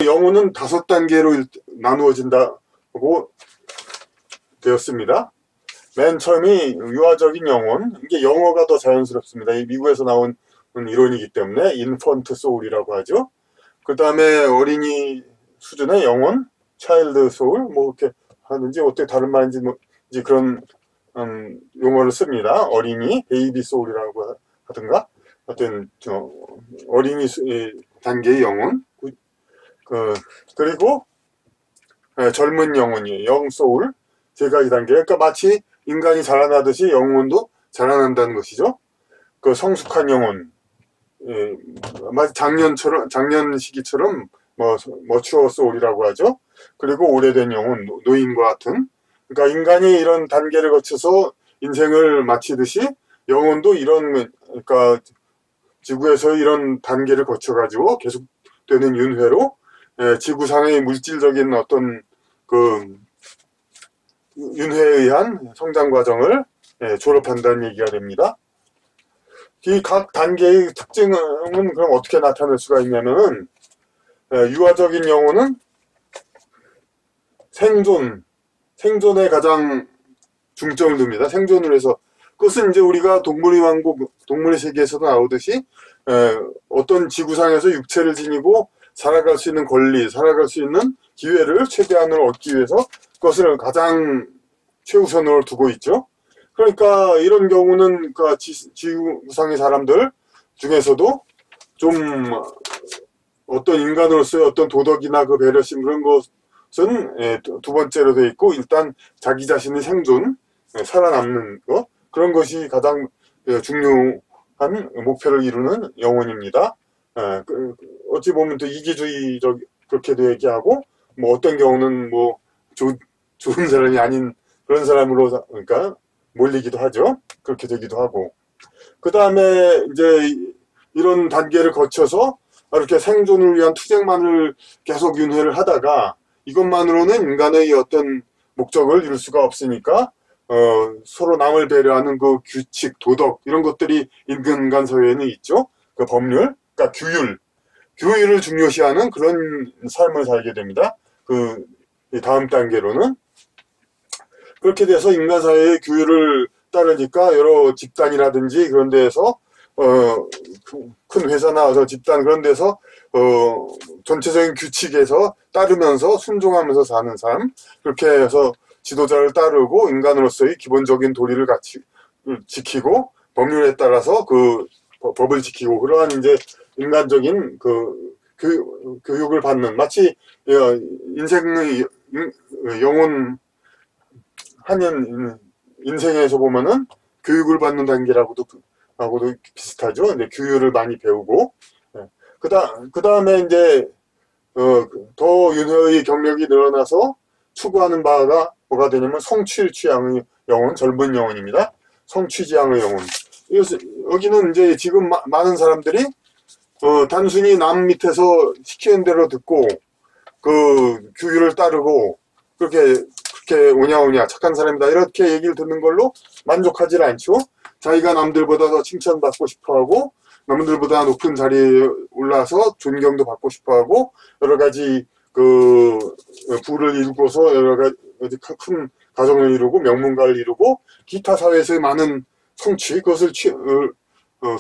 영혼은 5단계로 나누어진다고 되었습니다. 맨 처음이 유아적인 영혼, 이게 영어가 더 자연스럽습니다. 이 미국에서 나온 이론이기 때문에 인펀트 소울이라고 하죠. 그 다음에 어린이 수준의 영혼, 차일드 소울, 뭐 이렇게 하는지 어떻게 다른 말인지 뭐 이제 그런 용어를 씁니다. 어린이, 베이비 소울이라고 하든가, 하여튼 어린이 단계의 영혼, 그리고 젊은 영혼이에요. 영 소울, 3가지 단계. 그러니까 마치 인간이 자라나듯이 영혼도 자라난다는 것이죠. 그 성숙한 영혼, 마치 작년 시기처럼 머추어 소울이라고 하죠. 그리고 오래된 영혼, 노인과 같은. 그러니까 인간이 이런 단계를 거쳐서 인생을 마치듯이 영혼도 그러니까 지구에서 이런 단계를 거쳐가지고 계속되는 윤회로 지구상의 물질적인 어떤 그 윤회에 의한 성장 과정을 졸업한다는 얘기가 됩니다. 이 각 단계의 특징은 그럼 어떻게 나타낼 수가 있냐면은, 유아적인 영혼은 생존에 가장 중점을 둡니다. 생존을 해서. 그것은 이제 우리가 동물의 왕국, 동물의 세계에서도 나오듯이, 어떤 지구상에서 육체를 지니고 살아갈 수 있는 권리, 살아갈 수 있는 기회를 최대한으로 얻기 위해서 그것을 가장 최우선으로 두고 있죠. 그러니까 이런 경우는 그 지구상의 사람들 중에서도 좀 어떤 인간으로서의 어떤 도덕이나 그 배려심 그런 것은 2번째로 되어 있고, 일단 자기 자신의 생존, 살아남는 것, 그런 것이 가장 중요한 목표를 이루는 영혼입니다. 어찌 보면 또 이기주의적 그렇게도 얘기하고, 뭐 어떤 경우는 뭐 좋은 사람이 아닌 그런 사람으로 그러니까 몰리기도 하죠. 그렇게 되기도 하고. 그 다음에 이제 이런 단계를 거쳐서 이렇게 생존을 위한 투쟁만을 계속 윤회를 하다가 이것만으로는 인간의 어떤 목적을 이룰 수가 없으니까 서로 남을 배려하는 그 규칙, 도덕 이런 것들이 인간 사회에는 있죠. 그 법률, 그러니까 규율을 중요시하는 그런 삶을 살게 됩니다. 그 다음 단계로는 그렇게 돼서 인간 사회의 규율을 따르니까 여러 집단이라든지 그런 데에서 큰 회사나 집단 그런 데서 전체적인 규칙에서 따르면서 순종하면서 사는 삶, 그렇게 해서 지도자를 따르고 인간으로서의 기본적인 도리를 같이 지키고 법률에 따라서 그 법을 지키고 그러한 이제 인간적인 그 교육을 받는, 마치 인생의 영혼 인생에서 보면은 교육을 받는 단계라고도 하고도 비슷하죠. 이제 규율을 많이 배우고, 그 다음에 이제 더 윤회의 경력이 늘어나서 추구하는 바가 뭐가 되냐면 성취지향의 영혼, 젊은 영혼입니다. 성취지향의 영혼. 여기는 이제 지금 많은 사람들이 단순히 남 밑에서 시키는 대로 듣고 그 규율을 따르고 그렇게 오냐오냐 착한 사람이다 이렇게 얘기를 듣는 걸로 만족하지 않죠. 자기가 남들보다 더 칭찬받고 싶어하고 남들보다 높은 자리에 올라서 존경도 받고 싶어하고 여러 가지 그 부를 이루고서 여러 가지 큰 가정을 이루고 명문가를 이루고 기타 사회에서의 많은 성취, 그것을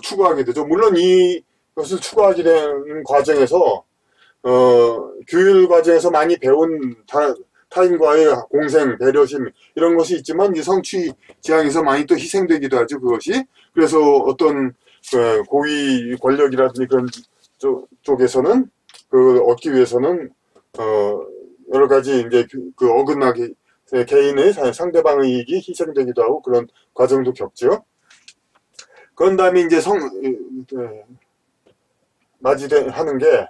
추구하게 되죠. 물론 이것을 추구하게 되는 과정에서 규율 과정에서 많이 배운 타인과의 공생, 배려심 이런 것이 있지만 이 성취 지향에서 많이 또 희생되기도 하죠. 그것이. 그래서 어떤 고위 권력이라든지 그런 쪽에서는 그 얻기 위해서는 여러 가지 이제 그 어긋나게 개인의 상대방의 이익이 희생되기도 하고 그런 과정도 겪죠. 그런 다음에 이제 맞이하는 게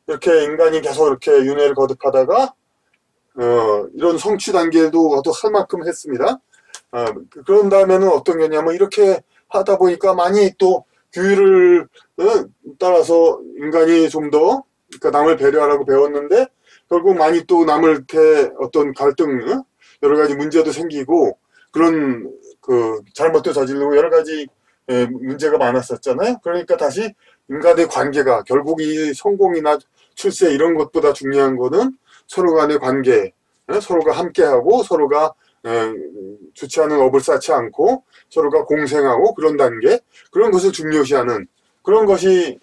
이렇게 인간이 계속 이렇게 윤회를 거듭하다가 이런 성취 단계도 할 만큼 했습니다. 그런 다음에는 어떤 게냐면 이렇게 하다 보니까 많이 또 규율을 따라서 인간이 좀 더 그러니까 남을 배려하라고 배웠는데 결국 많이 또 남한테 어떤 갈등, 여러 가지 문제도 생기고 그런 그 잘못도 저지르고 여러 가지 문제가 많았었잖아요. 그러니까 다시 인간의 관계가 결국 이 성공이나 출세 이런 것보다 중요한 거는 서로 간의 관계, 서로가 함께하고 서로가 좋지 않은 업을 쌓지 않고 서로가 공생하고 그런 단계, 그런 것을 중요시하는 그런 것이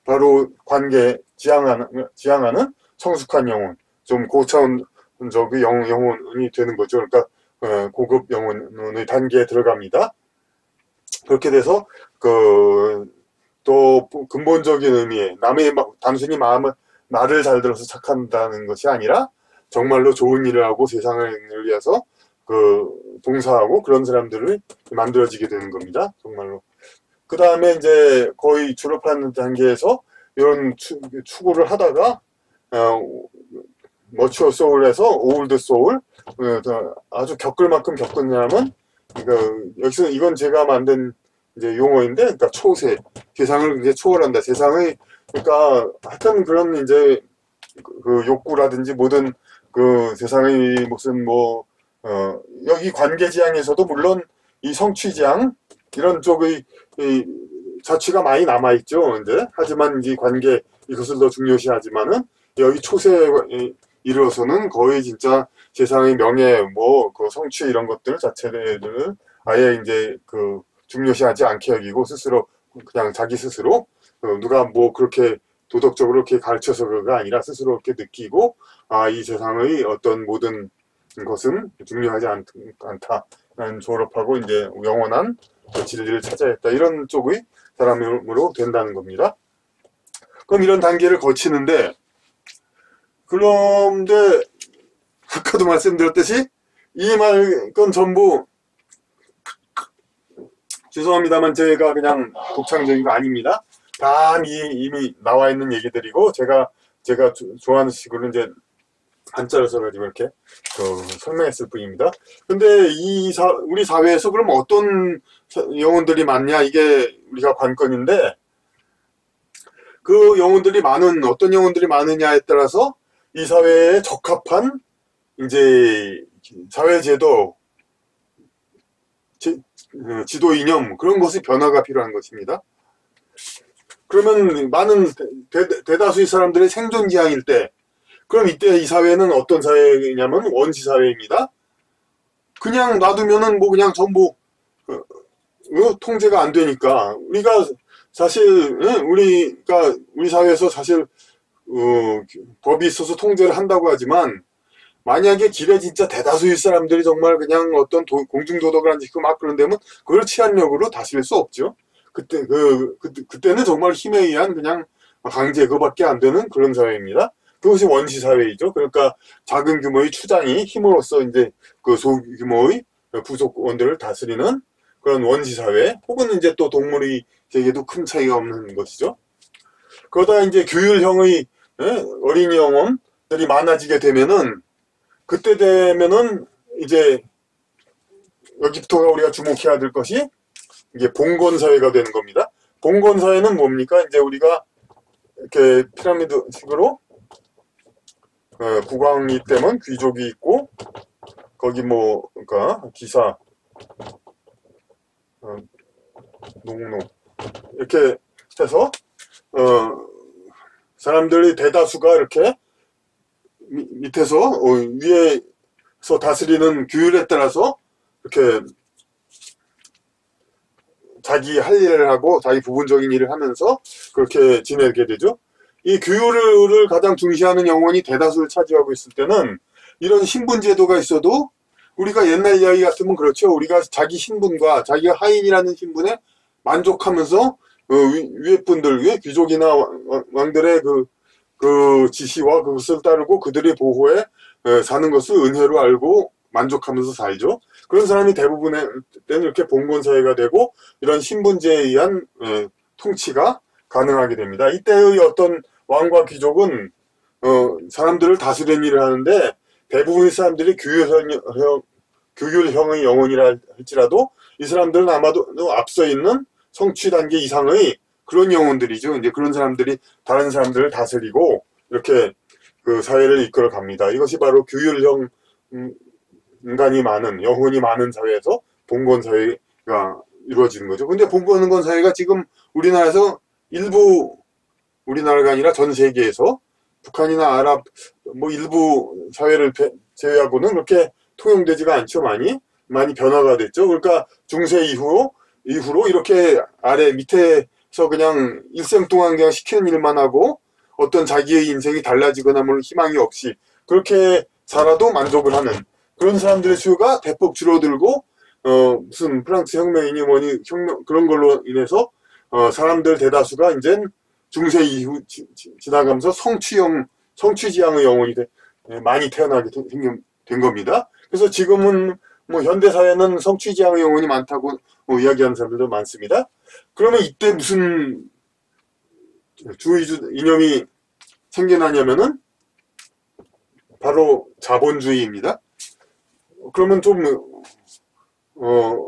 바로 관계 지향하는 성숙한 영혼, 좀 고차원적인 영혼이 되는 거죠. 그러니까 고급 영혼의 단계에 들어갑니다. 그렇게 돼서 또 근본적인 의미의 남의 단순히 말을 잘 들어서 착한다는 것이 아니라 정말로 좋은 일을 하고 세상을 위해서 봉사하고 그런 사람들을 만들어지게 되는 겁니다. 정말로. 그 다음에 이제 거의 졸업하는 단계에서 이런 추구를 하다가 머추어 소울에서 올드 소울, 아주 겪을 만큼 겪은 사람은 여기서 이건 제가 만든 이제 용어인데, 그러니까 초세, 세상을 이제 초월한다. 세상의 그러니까 하여튼 그런 이제 그 욕구라든지 모든 세상의 무슨 여기 관계지향에서도 물론 이 성취지향 이런 쪽의 이 자취가 많이 남아있죠. 이제 하지만 이 관계 이것을 더 중요시하지만은 여기 초세에 이르러서는 거의 진짜 세상의 명예 그 성취 이런 것들 자체를 아예 이제 중요시하지 않게 여기고 스스로 그냥 자기 스스로 누가 그렇게 도덕적으로 이렇게 가르쳐서가 아니라 스스로 이렇게 느끼고 이 세상의 어떤 모든 것은 중요하지 않다. 난 졸업하고 이제 영원한 진리를 찾아야겠다. 이런 쪽의 사람으로 된다는 겁니다. 그럼 이런 단계를 거치는데 그런데 아까도 말씀드렸듯이 이 건 전부 죄송합니다만 제가 그냥 독창적인 거 아닙니다. 다 이미 나와 있는 얘기들이고 제가 좋아하는 식으로 이제 한자를 써가지고 이렇게 설명했을 뿐입니다. 근데 우리 사회에서 그럼 어떤 영혼들이 많냐 이게 우리가 관건인데 그 영혼들이 어떤 영혼들이 많으냐에 따라서 이 사회에 적합한 이제 사회제도 지도 이념 그런 것의 변화가 필요한 것입니다. 그러면 많은 대다수의 사람들의 생존 지향일 때 그럼 이때 이 사회는 어떤 사회냐면 원시 사회입니다. 그냥 놔두면은 그냥 전부 통제가 안 되니까 우리가 사실 우리 사회에서 사실 법이 있어서 통제를 한다고 하지만 만약에 길에 진짜 대다수의 사람들이 정말 그냥 어떤 공중도덕을 안 지키고 막 그런다면 그걸 치안력으로 다스릴 수 없죠. 그때는 정말 힘에 의한 그냥 강제 그거밖에 안 되는 그런 사회입니다. 그것이 원시 사회이죠. 그러니까 작은 규모의 추장이 힘으로써 이제 소규모의 부속원들을 다스리는 그런 원시 사회, 혹은 이제 또 동물의 세계도 큰 차이가 없는 것이죠. 그러다 이제 규율형의 어린이 영혼들이 많아지게 되면은 그때 되면은 이제 여기부터가 우리가 주목해야 될 것이 이게 봉건 사회가 되는 겁니다. 봉건 사회는 뭡니까? 이제 우리가 이렇게 피라미드식으로 국왕이 있다면 귀족이 있고 거기 그러니까 기사, 농노 이렇게 해서 사람들이 대다수가 이렇게 밑에서 위에서 다스리는 규율에 따라서 이렇게 자기 할 일을 하고 자기 부분적인 일을 하면서 그렇게 지내게 되죠. 이 규율을 가장 중시하는 영혼이 대다수를 차지하고 있을 때는 이런 신분제도가 있어도 우리가 옛날 이야기 같으면 그렇죠. 우리가 자기 신분과 자기가 하인이라는 신분에 만족하면서 위에 분들, 위에 귀족이나 왕들의 그 지시와 그것을 따르고 그들의 보호에 사는 것을 은혜로 알고 만족하면서 살죠. 그런 사람이 대부분의 때는 이렇게 봉건사회가 되고 이런 신분제에 의한 통치가 가능하게 됩니다. 이때의 어떤 왕과 귀족은 사람들을 다스리는 일을 하는데 대부분의 사람들이 규율형의 영혼이라 할지라도 이 사람들은 아마도 앞서 있는 성취 단계 이상의 그런 영혼들이죠. 이제 그런 사람들이 다른 사람들을 다스리고 이렇게 그 사회를 이끌어 갑니다. 이것이 바로 규율형 인간이 많은, 영혼이 많은 사회에서 봉건 사회가 이루어지는 거죠. 근데 봉건 사회가 지금 우리나라에서 일부, 우리나라가 아니라 전 세계에서 북한이나 아랍 뭐 일부 사회를 제외하고는 그렇게 통용되지가 않죠. 많이 변화가 됐죠. 그러니까 중세 이후로 이렇게 아래 밑에서 그냥 일생 동안 그냥 시키는 일만 하고 어떤 자기의 인생이 달라지거나 뭐 희망이 없이 그렇게 살아도 만족을 하는 그런 사람들의 수요가 대폭 줄어들고 무슨 프랑스 혁명이니 뭐니 혁명 그런 걸로 인해서 사람들 대다수가 이제 중세 이후 지나가면서 성취지향의 영혼이 많이 태어나게 된 겁니다. 그래서 지금은 뭐 현대사회는 성취지향의 영혼이 많다고 이야기하는 사람들도 많습니다. 그러면 이때 무슨 주의주 이념이 생겨나냐면은 바로 자본주의입니다. 그러면 좀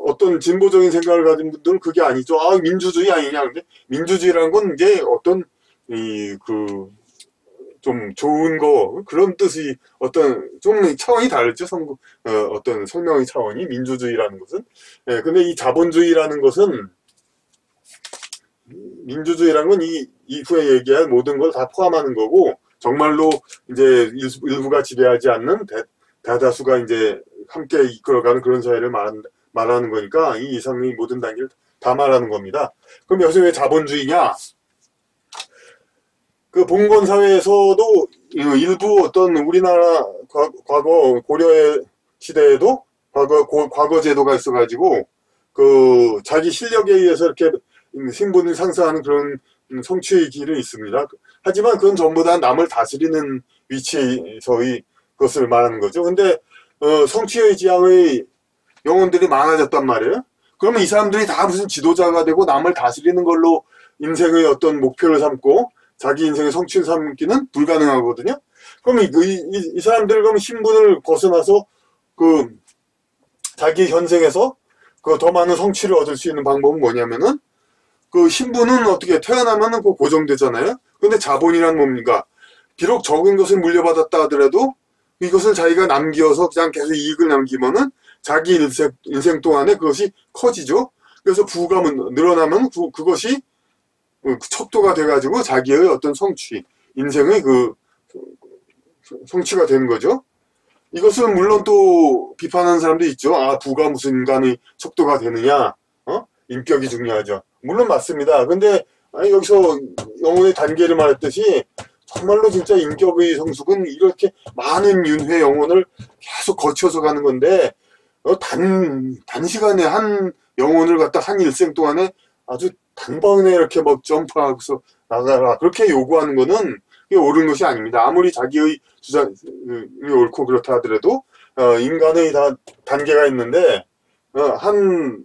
어떤 진보적인 생각을 가진 분들은 그게 아니죠. 아, 민주주의 아니냐. 근데 민주주의라는 건 이제 어떤 좀 좋은 거 그런 뜻이 어떤 좀 차원이 다르죠. 어떤 설명의 차원이 민주주의라는 것은. 예, 근데 이 자본주의라는 것은 민주주의라는 건 이 이후에 얘기할 모든 걸 다 포함하는 거고 정말로 이제 일부가 지배하지 않는 대다수가 이제 함께 이끌어가는 그런 사회를 말하는 거니까 이 이상의 모든 단계를 다 말하는 겁니다. 그럼 여기서 왜 자본주의냐? 그 봉건 사회에서도 일부 어떤 우리나라 과거 고려 시대에도 과거 제도가 있어가지고 그 자기 실력에 의해서 이렇게 신분을 상승하는 그런 성취의 길이 있습니다. 하지만 그건 전부 다 남을 다스리는 위치에서의 것을 말하는 거죠. 근데 성취의 지향의 영혼들이 많아졌단 말이에요. 그러면 이 사람들이 다 무슨 지도자가 되고 남을 다스리는 걸로 인생의 어떤 목표를 삼고 자기 인생의 성취를 삼기는 불가능하거든요. 그러면 이 사람들 그럼 신분을 벗어나서 그 자기 현생에서 그 더 많은 성취를 얻을 수 있는 방법은 뭐냐면은 그 신분은 어떻게 태어나면은 그 고정되잖아요. 근데 자본이란 뭡니까? 비록 적은 것을 물려받았다 하더라도 이것을 자기가 남겨서 그냥 계속 이익을 남기면은 자기 인생 동안에 그것이 커지죠. 그래서 부가 늘어나면 그것이 척도가 돼가지고 자기의 어떤 성취, 인생의 그 성취가 되는 거죠. 이것은 물론 또 비판하는 사람도 있죠. 아, 부가 무슨 인간의 척도가 되느냐? 인격이 중요하죠. 물론 맞습니다. 근데 여기서 영혼의 단계를 말했듯이 정말로 진짜 인격의 성숙은 이렇게 많은 윤회 영혼을 계속 거쳐서 가는 건데 단시간에 한 영혼을 갖다 한 일생 동안에 아주 단번에 이렇게 막 점프하고서 나가라 그렇게 요구하는 거는 그게 옳은 것이 아닙니다. 아무리 자기의 주장이 옳고 그렇다 하더라도 인간의 다 단계가 있는데 한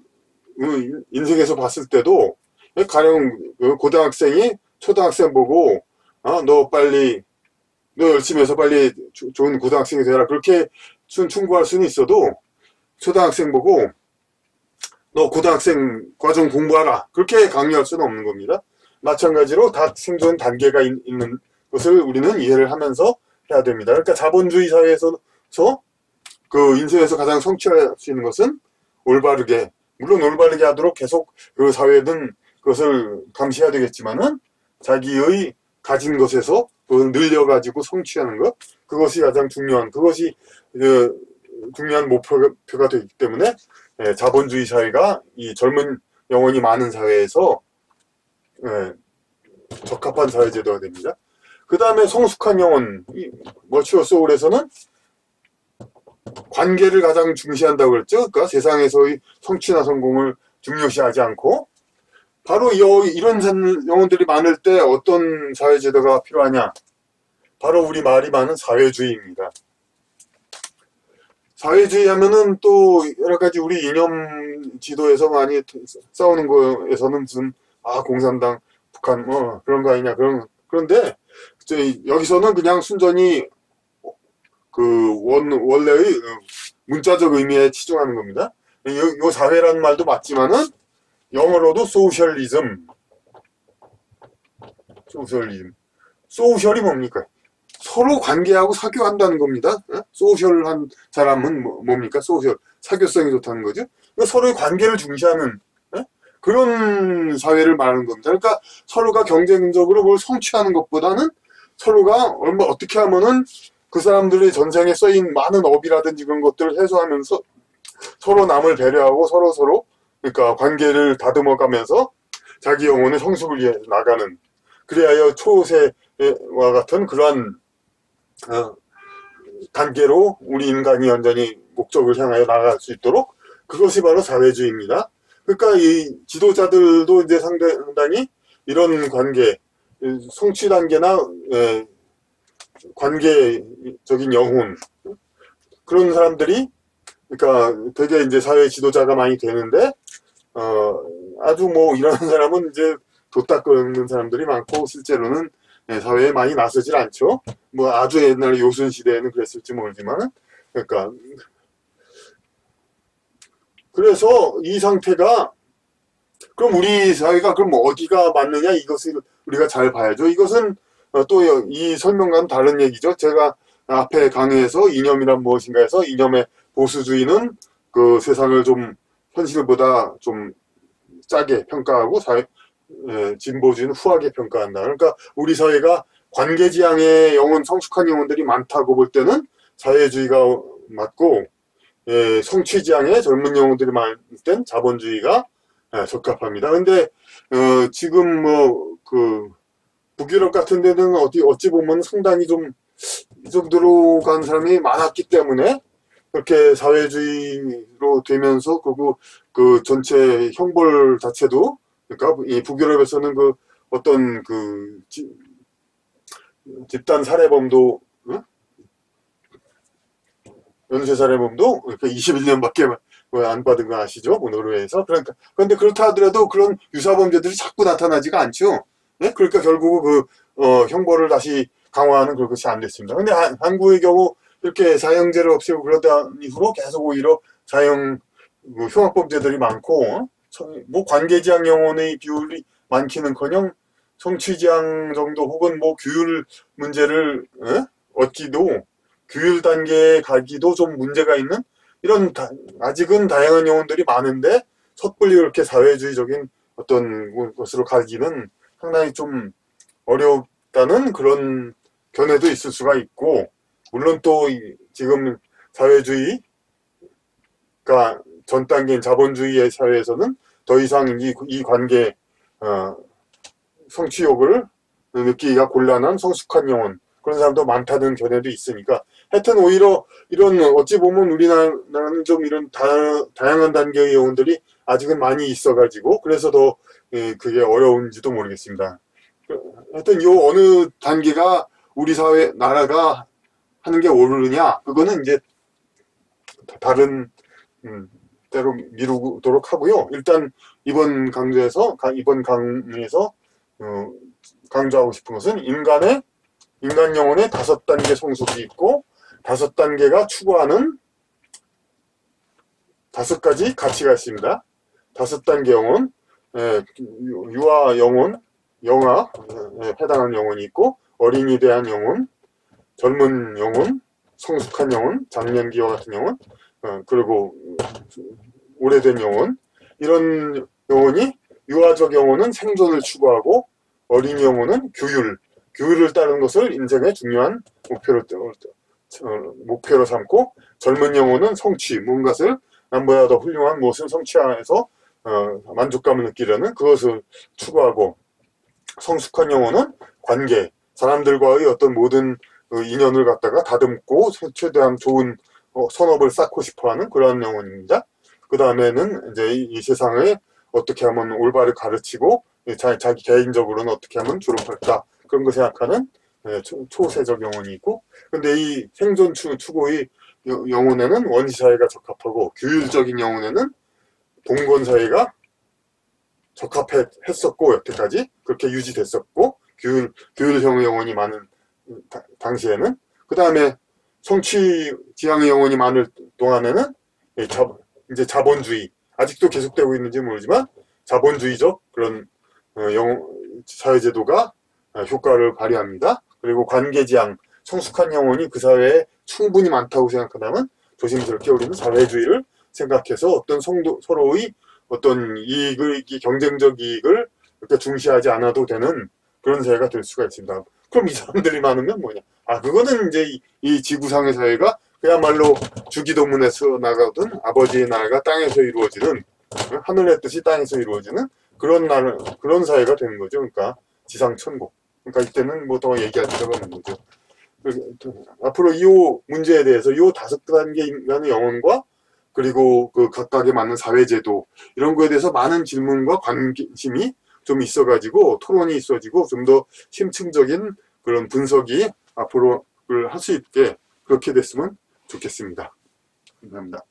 인생에서 봤을 때도 가령 고등학생이 초등학생 보고 너 열심히 해서 빨리 좋은 고등학생이 되라 그렇게 충고할 수는 있어도 초등학생 보고 너 고등학생 과정 공부하라 그렇게 강요할 수는 없는 겁니다. 마찬가지로 다 생존 단계가 있는 것을 우리는 이해를 하면서 해야 됩니다. 그러니까 자본주의 사회에서 그 인생에서 가장 성취할 수 있는 것은 물론 올바르게 하도록 계속 그 사회는 그것을 감시해야 되겠지만은 자기의 가진 것에서 그걸 늘려가지고 성취하는 것 그것이 가장 그것이 중요한 목표가 되기 때문에 자본주의 사회가 이 젊은 영혼이 많은 사회에서 적합한 사회제도가 됩니다. 그 다음에 성숙한 영혼, 머추어 소울에서는 관계를 가장 중시한다고 그랬죠. 그러니까 세상에서의 성취나 성공을 중요시하지 않고 바로 이런 영혼들이 많을 때 어떤 사회제도가 필요하냐? 바로 우리 말이 많은 사회주의입니다. 사회주의 하면은 또 여러 가지 우리 이념 지도에서 많이 싸우는 거에서는 무슨 공산당, 북한 그런 거 아니냐 그런데 여기서는 그냥 순전히 그 원래의 문자적 의미에 치중하는 겁니다. 요 사회라는 말도 맞지만은 영어로도 소셜리즘. 소셜이 뭡니까? 서로 관계하고 사교한다는 겁니다. 소셜한 사람은 뭡니까? 소셜. 사교성이 좋다는 거죠. 그러니까 서로의 관계를 중시하는 그런 사회를 말하는 겁니다. 그러니까 서로가 경쟁적으로 뭘 성취하는 것보다는 서로가 어떻게 하면은 그 사람들의 전생에 써인 많은 업이라든지 그런 것들을 해소하면서 서로 남을 배려하고 서로 그러니까 관계를 다듬어가면서 자기 영혼의 성숙을 위해 나가는, 그래야 초세와 같은 그러한 단계로 우리 인간이 완전히 목적을 향하여 나아갈 수 있도록, 그것이 바로 사회주의입니다. 그러니까 이 지도자들도 이제 상당히 이런 관계, 성취 단계나 관계적인 영혼, 그런 사람들이, 그러니까 되게 이제 사회 지도자가 많이 되는데, 아주 뭐 이런 사람은 이제 돛다 끄는 사람들이 많고, 실제로는 사회에 많이 나서질 않죠. 뭐 아주 옛날 요순 시대에는 그랬을지 모르지만, 그러니까 그래서 이 상태가, 그럼 우리 사회가 그럼 어디가 맞느냐, 이것을 우리가 잘 봐야죠. 이것은 또 이 설명과는 다른 얘기죠. 제가 앞에 강의에서 이념이란 무엇인가 해서, 이념의 보수주의는 그 세상을 좀 현실보다 좀 짜게 평가하고 진보주의는 후하게 평가한다. 그러니까 우리 사회가 관계지향의 영혼, 성숙한 영혼들이 많다고 볼 때는 사회주의가 맞고, 성취지향의 젊은 영혼들이 많을 땐 자본주의가 적합합니다. 근데 지금 뭐 그 북유럽 같은 데는 어찌 보면 상당히 좀 이 정도로 간 사람이 많았기 때문에 그렇게 사회주의로 되면서, 그리고 그 전체 형벌 자체도, 그러니까 이 북유럽에서는 그 어떤 그 집단 살해범도, 연쇄 살해범도 21년밖에 안 받은 거 아시죠? 뭐 노르웨이에서. 그러니까 그런데 그렇다 하더라도 그런 유사범죄들이 자꾸 나타나지가 않죠. 네? 그러니까 결국 그 형벌을 다시 강화하는 그런 것이 안 됐습니다. 근데 한국의 경우 이렇게 사형제를 없애고 그러다 이후로 계속 오히려 사형 흉악범죄들이 많고, 뭐 관계지향 영혼의 비율이 많기는커녕 성취지향 정도 혹은 뭐 규율 문제를 얻기도, 규율 단계에 가기도 좀 문제가 있는 이런 아직은 다양한 영혼들이 많은데, 섣불리 그렇게 사회주의적인 어떤 것으로 가기는 상당히 좀 어렵다는 그런 견해도 있을 수가 있고, 물론 또 지금 사회주의가 전 단계인 자본주의의 사회에서는 더 이상 이 관계 성취욕을 느끼기가 곤란한 성숙한 영혼, 그런 사람도 많다는 견해도 있으니까, 하여튼 오히려 이런 어찌 보면 우리나라는 좀 이런 다양한 단계의 영혼들이 아직은 많이 있어가지고 그래서 더 그게 어려운지도 모르겠습니다. 하여튼 요 어느 단계가 우리 사회 나라가 하는 게 옳으냐, 그거는 이제 다른 때로 미루도록 하고요. 일단 이번 강의에서 강조하고 싶은 것은 인간 영혼의 5단계 성숙이 있고, 5단계가 추구하는 5가지 가치가 있습니다. 5단계 영혼, 유아 영혼, 영아에 해당하는 영혼이 있고, 어린이에 대한 영혼, 젊은 영혼, 성숙한 영혼, 장년기와 같은 영혼, 그리고 오래된 영혼, 이런 영혼이, 유아적 영혼은 생존을 추구하고, 어린이 영혼은 규율을 따르는 것을 인생의 중요한 목표로 삼고, 젊은 영혼은 성취, 무엇을 남보다 더 훌륭한 무엇을 성취해서 만족감을 느끼려는 그것을 추구하고, 성숙한 영혼은 관계, 사람들과의 어떤 모든 인연을 갖다가 다듬고 최대한 좋은 선업을 쌓고 싶어하는 그러한 영혼입니다. 그 다음에는 이제 이 세상을 어떻게 하면 올바르게 가르치고 자기 개인적으로는 어떻게 하면 주름할까, 그런 거 생각하는 초세적 영혼이 있고, 근데 이 생존 추구의 영혼에는 원시사회가 적합하고, 규율적인 영혼에는 봉건사회가 적합했었고, 여태까지 그렇게 유지됐었고, 규율형 영혼이 많은 당시에는, 그 다음에 성취지향의 영혼이 많을 동안에는 이제 자본주의, 아직도 계속되고 있는지 모르지만 자본주의적 그런 사회제도가 효과를 발휘합니다. 그리고 관계지향, 성숙한 영혼이 그 사회에 충분히 많다고 생각한다면 조심스럽게 우리는 사회주의를 생각해서 어떤 서로의 어떤 경쟁적 이익을 그렇게 중시하지 않아도 되는 그런 사회가 될 수가 있습니다. 그럼 이 사람들이 많으면 뭐냐? 아, 그거는 이제 이 지구상의 사회가 그야말로 주기도문에서 나가던 아버지의 나라가 땅에서 이루어지는, 하늘의 뜻이 땅에서 이루어지는 그런 나라, 그런 사회가 되는 거죠. 그러니까 지상 천국. 그러니까 이때는 뭐 더 얘기할 필요가 없는 거죠. 앞으로 이 문제에 대해서 이 5단계 인간의 영혼과 그리고 그 각각에 맞는 사회제도 이런 거에 대해서 많은 질문과 관심이 좀 있어가지고 토론이 있어지고 좀 더 심층적인 그런 분석이 앞으로 할 수 있게 그렇게 됐으면 좋겠습니다. 감사합니다.